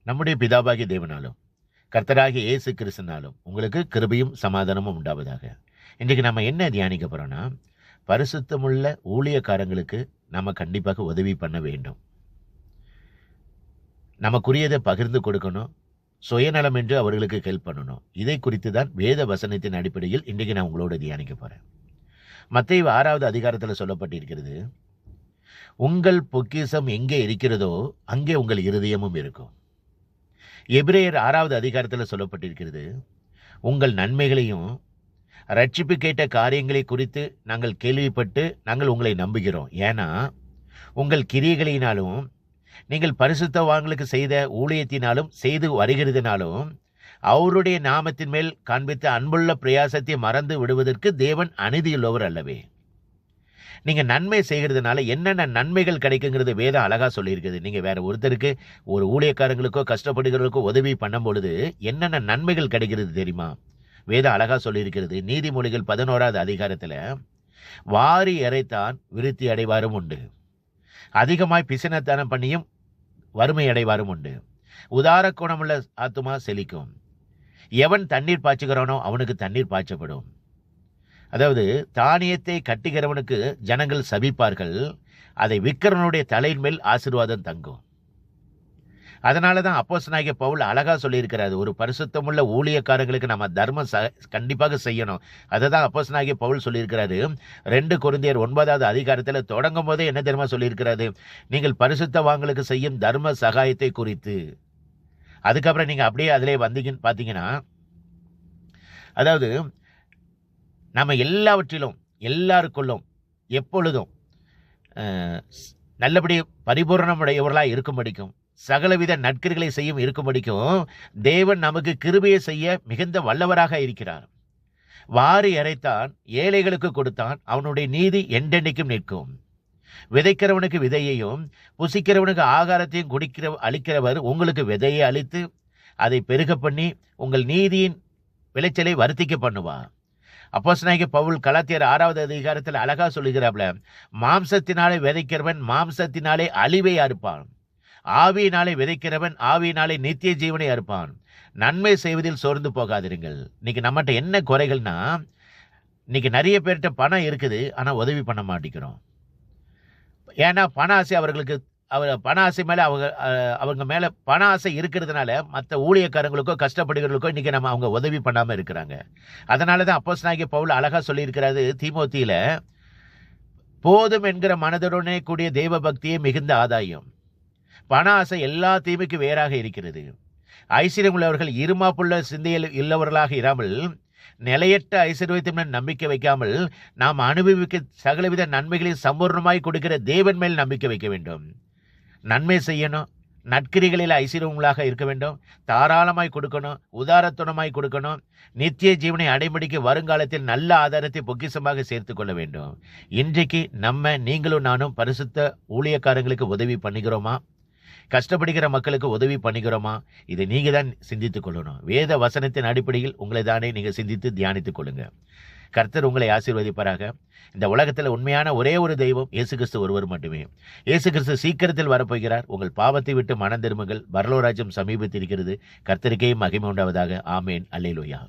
நம்முடைய பிதாவாகிய தேவனாலும் கர்த்தராகிய இயேசு கிறிஸ்துனாலும் உங்களுக்கு கிருபையும் சமாதானமும் உண்டாவதாக. இன்றைக்கு நம்ம என்ன தியானிக்க போகிறோன்னா, பரிசுத்தமுள்ள ஊழியக்காரங்களுக்கு நம்ம கண்டிப்பாக உதவி பண்ண வேண்டும். நமக்குரியதை பகிர்ந்து கொடுக்கணும், சுயநலம் என்று அவர்களுக்கு ஹெல்ப் பண்ணணும். இதை குறித்து தான் வேத வசனத்தின் அடிப்படையில் இன்றைக்கு நான் உங்களோட தியானிக்க போகிறேன். மத்தேயு 6வது அதிகாரத்தில் சொல்லப்பட்டிருக்கிறது, உங்கள் பொக்கிஷம் எங்கே இருக்கிறதோ அங்கே உங்கள் இருதயமும் இருக்கும். எபிரேயர் 6வது அதிகாரத்தில் சொல்லப்பட்டிருக்கிறது, உங்கள் நன்மைகளையும் ரட்சிப்பு கேட்ட காரியங்களை குறித்து நாங்கள் கேள்விப்பட்டு நாங்கள் உங்களை நம்புகிறோம். ஏன்னா உங்கள் கிரியைகளினாலும் நீங்கள் பரிசுத்தவான்களுக்கு செய்த ஊழியத்தினாலும் செய்து வருகிறதுனாலும் அவருடைய நாமத்தின் மேல் காண்பித்த அன்புள்ள பிரயாசத்தை மறந்து விடுவதற்கு தேவன் அநீதியுள்ளவர் அல்லவே. நீங்கள் நன்மை செய்கிறதுனால என்னென்ன நன்மைகள் கிடைக்குங்கிறது வேதம் அழகாக சொல்லியிருக்குது. நீங்கள் வேற ஒருத்தருக்கு, ஒரு ஊழியக்காரங்களுக்கோ கஷ்டப்படுகிறவர்களுக்கோ உதவி பண்ணும் பொழுது என்னென்ன நன்மைகள் கிடைக்கிறது தெரியுமா? வேதம் அழகாக சொல்லியிருக்கிறது. நீதிமொழிகள் 11வது அதிகாரத்தில், வாரி இறைத்தான் விருத்தி அடைவாரும் உண்டு, அதிகமாய் பிசினத்தனம் பண்ணியும் வறுமை அடைவாரும் உண்டு, உதார குணமுள்ள ஆத்துமா செழிக்கும், எவன் தண்ணீர் பாய்ச்சுகிறானோ அவனுக்கு தண்ணீர் பாய்ச்சப்படும். அதாவது தானியத்தை கட்டுகிறவனுக்கு ஜனங்கள் சபிப்பார்கள், அதை விற்கிறவனுடைய தலையின் மேல் ஆசீர்வாதம் தங்கும். அதனால தான் அப்போஸ்தலனாகிய பவுல் அழகா சொல்லியிருக்கிறாரு, ஒரு பரிசுத்தமுள்ள ஊழியக்காரங்களுக்கு நம்ம தர்மம் கண்டிப்பாக செய்யணும். அதை தான் அப்போஸ்தலனாகிய பவுல் சொல்லியிருக்கிறாரு. 2 கொரிந்தியர் 9வது அதிகாரத்தில் தொடங்கும் போதே என்ன தெரியுமா சொல்லியிருக்கிறாரு? நீங்கள் பரிசுத்தவான்களுக்கு செய்யும் தர்ம சகாயத்தை குறித்து. அதுக்கப்புறம் நீங்கள் அப்படியே அதிலே வந்தீங்கன்னு பார்த்தீங்கன்னா, அதாவது நம்ம எல்லாவற்றிலும் எல்லாருக்குள்ளும் எப்பொழுதும் நல்லபடி பரிபூர்ணமுடையவர்களாக இருக்கும்படிக்கும் சகலவித நற்கிரிகளை செய்யும் இருக்கும்படிக்கும் தேவன் நமக்கு கிருபையை செய்ய மிகுந்த வல்லவராக இருக்கிறார். வாரி இறைத்தான் ஏழைகளுக்கு கொடுத்தான், அவனுடைய நீதி என்றென்றைக்கும் நிற்கும். விதைக்கிறவனுக்கு விதையையும் புசிக்கிறவனுக்கு ஆகாரத்தையும் அளிக்கிறவர் உங்களுக்கு விதையை அளித்து அதை பெருக பண்ணி உங்கள் நீதியின் விளைச்சலை வருத்திக்க பண்ணுவார். அப்போஸ்தலனாகிய பவுல் கலாத்தியர் 6வது அதிகாரத்தில் அழகா சொல்லுகிறாப்ல, மாம்சத்தினாலே விதைக்கிறவன் மாம்சத்தினாலே அழிவை அறுப்பான், ஆவியினாலே விதைக்கிறவன் ஆவியினாலே நித்திய ஜீவனை அறுப்பான். நன்மை செய்வதில் சோர்ந்து போகாதிருங்கள். இன்னைக்கு நம்மகிட்ட என்ன குறைகள்னா, இன்னைக்கு நிறைய பேர்கிட்ட பணம் இருக்குது, ஆனால் உதவி பண்ண மாட்டேங்கிறோம். ஏன்னா பண ஆசை அவர்களுக்கு, பண ஆசை மேலே அவங்க மேலே பண ஆசை இருக்கிறதுனால மற்ற ஊழியக்காரங்களுக்கோ கஷ்டப்படுகிறவர்களுக்கோ இன்றைக்கி நம்ம அவங்க உதவி பண்ணாமல் இருக்கிறாங்க. அதனால தான் அப்போஸ்தலனாகிய பவுல் அழகாக சொல்லியிருக்கிறாரு தீமோத்தியில், போதும் என்கிற மனதுடனே கூடிய தெய்வ பக்தியே மிகுந்த ஆதாயம். பண ஆசை எல்லா தீமைக்கு வேறாக இருக்கிறது. ஐஸ்வர்யம் உள்ளவர்கள் இருமாப்புள்ள சிந்தையில் உள்ளவர்களாக இராமல் நிலையற்ற ஐஸ்வர்யத்தின் நம்பிக்கை வைக்காமல் நாம் அனுபவிக்க சகலவித நன்மைகளையும் சம்பூர்ணமாய் கொடுக்கிற தேவன் மேல் நம்பிக்கை வைக்க வேண்டும். நன்மை செய்யணும், நற்கிரிகளில் ஐஸ்வர்யங்களாக இருக்க வேண்டும், தாராளமாய் கொடுக்கணும், உதாரத்துணமாய் கொடுக்கணும், நித்திய ஜீவனை அடைமடிக்க வருங்காலத்தில் நல்ல ஆதாரத்தை பொக்கிஷமாக சேர்த்து கொள்ள வேண்டும். இன்றைக்கு நீங்களும் நானும் பரிசுத்த ஊழியக்காரங்களுக்கு உதவி பண்ணுகிறோமா? கஷ்டப்படுகிற மக்களுக்கு உதவி பண்ணுகிறோமா? இதை நீங்கள் தான் சிந்தித்துக் கொள்ளணும். வேத வசனத்தின் அடிப்படையில் உங்களை தானே நீங்கள் சிந்தித்து தியானித்துக் கொள்ளுங்க. கர்த்தர் உங்களை ஆசீர்வதிப்பாராக. இந்த உலகத்தில் உண்மையான ஒரே ஒரு தெய்வம் இயேசு கிறிஸ்து ஒருவர் மட்டுமே. இயேசு கிறிஸ்து சீக்கிரத்தில் வரப்போகிறார். உங்கள் பாவத்தை விட்டு மனம் திரும்புங்கள், பரலோக ராஜ்யம் சமீபத்திருக்கிறது. கர்த்தருக்கே மகிமை உண்டாவதாக. ஆமேன். அல்லேலூயா.